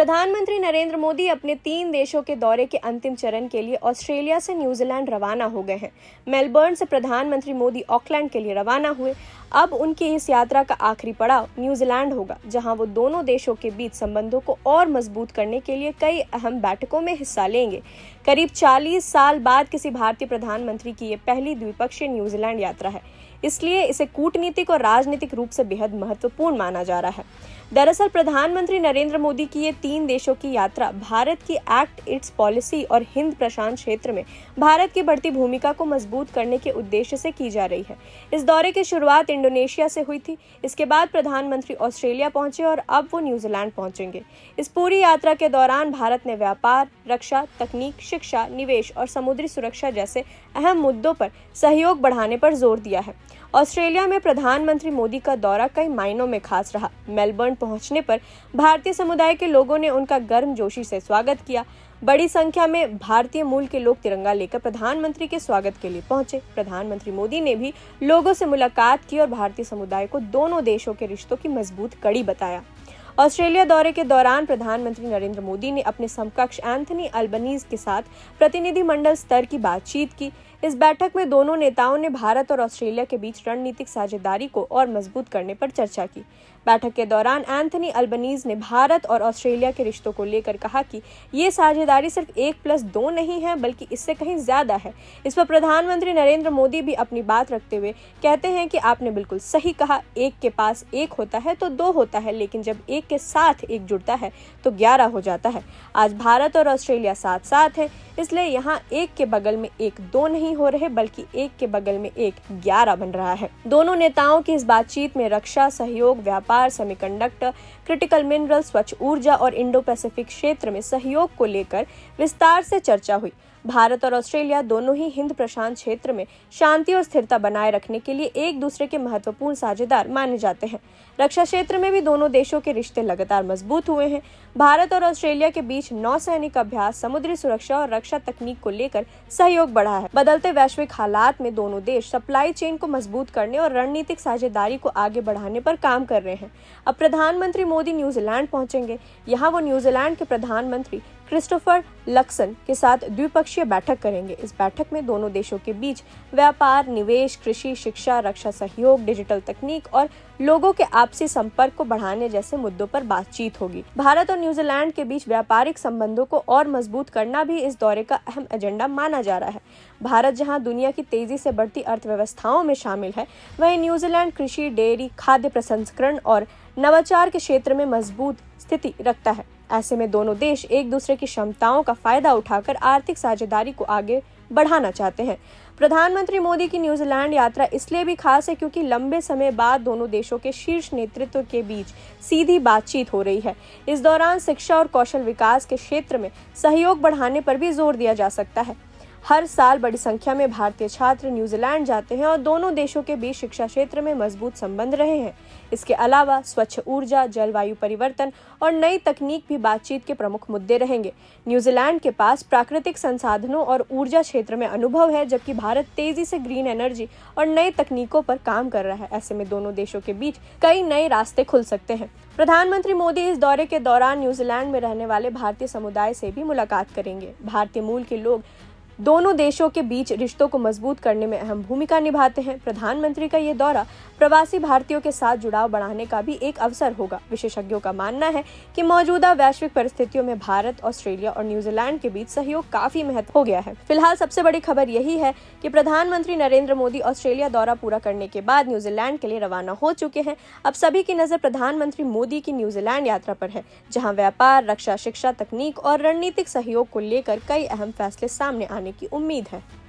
प्रधानमंत्री नरेंद्र मोदी अपने 3 देशों के दौरे के अंतिम चरण के लिए ऑस्ट्रेलिया से न्यूजीलैंड रवाना हो गए हैं। मेलबर्न से प्रधानमंत्री मोदी ऑकलैंड के लिए रवाना हुए। अब उनकी इस यात्रा का आखिरी पड़ाव न्यूजीलैंड होगा, जहां वो दोनों देशों के बीच संबंधों को और मजबूत करने के लिए कई अहम बैठकों में हिस्सा लेंगे। करीब 40 साल बाद किसी भारतीय प्रधानमंत्री की ये पहली द्विपक्षीय न्यूजीलैंड यात्रा है, इसलिए इसे कूटनीतिक और राजनीतिक रूप से बेहद महत्वपूर्ण माना जा रहा है। दरअसल प्रधानमंत्री नरेंद्र मोदी की ये 3 देशों की यात्रा भारत की एक्ट ईस्ट पॉलिसी और हिंद प्रशांत क्षेत्र में भारत की बढ़ती भूमिका को मजबूत करने के उद्देश्य से की जा रही है। इस दौरे की शुरुआत इंडोनेशिया से हुई थी। इसके बाद प्रधानमंत्री ऑस्ट्रेलिया पहुंचे और अब वो न्यूजीलैंड पहुंचेंगे। इस पूरी यात्रा के दौरान भारत ने व्यापार, रक्षा, तकनीक, शिक्षा, निवेश और समुद्री सुरक्षा जैसे अहम मुद्दों पर सहयोग बढ़ाने पर जोर दिया है। ऑस्ट्रेलिया में प्रधानमंत्री मोदी का दौरा कई मायनों में खास रहा। मेलबर्न पहुंचने पर भारतीय समुदाय के लोगों ने उनका गर्मजोशी से स्वागत किया। बड़ी संख्या में भारतीय मूल के लोग तिरंगा लेकर प्रधानमंत्री के स्वागत के लिए पहुंचे। प्रधानमंत्री मोदी ने भी लोगों से मुलाकात की और भारतीय समुदाय को दोनों देशों के रिश्तों की मजबूत कड़ी बताया। ऑस्ट्रेलिया दौरे के दौरान प्रधानमंत्री नरेंद्र मोदी ने अपने समकक्ष एंथनी अल्बनीज के साथ प्रतिनिधिमंडल स्तर की बातचीत की। इस बैठक में दोनों नेताओं ने भारत और ऑस्ट्रेलिया के बीच रणनीतिक साझेदारी को और मजबूत करने पर चर्चा की। बैठक के दौरान एंथनी अल्बनीज ने भारत और ऑस्ट्रेलिया के रिश्तों को लेकर कहा कि ये साझेदारी सिर्फ 1+2 नहीं है, बल्कि इससे कहीं ज्यादा है। इस पर प्रधानमंत्री नरेंद्र मोदी भी अपनी बात रखते हुए कहते हैं कि आपने बिल्कुल सही कहा, एक के पास एक होता है तो 2 होता है, लेकिन जब एक के साथ एक जुड़ता है तो 11 हो जाता है। आज भारत और ऑस्ट्रेलिया साथ साथ है, इसलिए यहाँ एक के बगल में एक 2 नहीं हो रहे, बल्कि एक के बगल में एक 11 बन रहा है। दोनों नेताओं की इस बातचीत में रक्षा सहयोग, व्यापार, सेमीकंडक्टर, क्रिटिकल मिनरल, स्वच्छ ऊर्जा और इंडो पैसिफिक क्षेत्र में सहयोग को लेकर विस्तार से चर्चा हुई। भारत और ऑस्ट्रेलिया दोनों ही हिंद प्रशांत क्षेत्र में शांति और स्थिरता बनाए रखने के लिए एक दूसरे के महत्वपूर्ण साझेदार माने जाते हैं। रक्षा क्षेत्र में भी दोनों देशों के रिश्ते लगातार मजबूत हुए हैं। भारत और ऑस्ट्रेलिया के बीच नौसैनिक अभ्यास, समुद्री सुरक्षा और रक्षा तकनीक को लेकर सहयोग बढ़ा है। बदलते वैश्विक हालात में दोनों देश सप्लाई चेन को मजबूत करने और रणनीतिक साझेदारी को आगे बढ़ाने पर काम कर रहे हैं। अब प्रधानमंत्री मोदी न्यूजीलैंड पहुंचेंगे। यहाँ वो न्यूजीलैंड के प्रधानमंत्री क्रिस्टोफर लक्सन के साथ द्विपक्षीय बैठक करेंगे। इस बैठक में दोनों देशों के बीच व्यापार, निवेश, कृषि, शिक्षा, रक्षा सहयोग, डिजिटल तकनीक और लोगों के आपसी संपर्क को बढ़ाने जैसे मुद्दों पर बातचीत होगी। भारत और न्यूजीलैंड के बीच व्यापारिक संबंधों को और मजबूत करना भी इस दौरे का अहम एजेंडा माना जा रहा है। भारत जहां दुनिया की तेजी से बढ़ती अर्थव्यवस्थाओं में शामिल है, वहीं न्यूजीलैंड कृषि, डेयरी, खाद्य प्रसंस्करण और नवाचार के क्षेत्र में मजबूत स्थिति रखता है। ऐसे में दोनों देश एक दूसरे की क्षमताओं का फायदा उठाकर आर्थिक साझेदारी को आगे बढ़ाना चाहते हैं। प्रधानमंत्री मोदी की न्यूजीलैंड यात्रा इसलिए भी खास है क्योंकि लंबे समय बाद दोनों देशों के शीर्ष नेतृत्व के बीच सीधी बातचीत हो रही है। इस दौरान शिक्षा और कौशल विकास के क्षेत्र में सहयोग बढ़ाने पर भी जोर दिया जा सकता है। हर साल बड़ी संख्या में भारतीय छात्र न्यूजीलैंड जाते हैं और दोनों देशों के बीच शिक्षा क्षेत्र में मजबूत संबंध रहे हैं। इसके अलावा स्वच्छ ऊर्जा, जलवायु परिवर्तन और नई तकनीक भी बातचीत के प्रमुख मुद्दे रहेंगे। न्यूजीलैंड के पास प्राकृतिक संसाधनों और ऊर्जा क्षेत्र में अनुभव है, जबकि भारत तेजी से ग्रीन एनर्जी और नई तकनीकों पर काम कर रहा है। ऐसे में दोनों देशों के बीच कई नए रास्ते खुल सकते हैं। प्रधानमंत्री मोदी इस दौरे के दौरान न्यूजीलैंड में रहने वाले भारतीय समुदाय से भी मुलाकात करेंगे। भारतीय मूल के लोग दोनों देशों के बीच रिश्तों को मजबूत करने में अहम भूमिका निभाते हैं। प्रधानमंत्री का ये दौरा प्रवासी भारतीयों के साथ जुड़ाव बढ़ाने का भी एक अवसर होगा। विशेषज्ञों का मानना है कि मौजूदा वैश्विक परिस्थितियों में भारत, ऑस्ट्रेलिया और न्यूजीलैंड के बीच सहयोग काफी महत्वपूर्ण हो गया है। फिलहाल सबसे बड़ी खबर यही है कि प्रधानमंत्री नरेंद्र मोदी ऑस्ट्रेलिया दौरा पूरा करने के बाद न्यूजीलैंड के लिए रवाना हो चुके हैं। अब सभी की नजर प्रधानमंत्री मोदी की न्यूजीलैंड यात्रा पर है, जहाँ व्यापार, रक्षा, शिक्षा, तकनीक और रणनीतिक सहयोग को लेकर कई अहम फैसले सामने आने की उम्मीद है।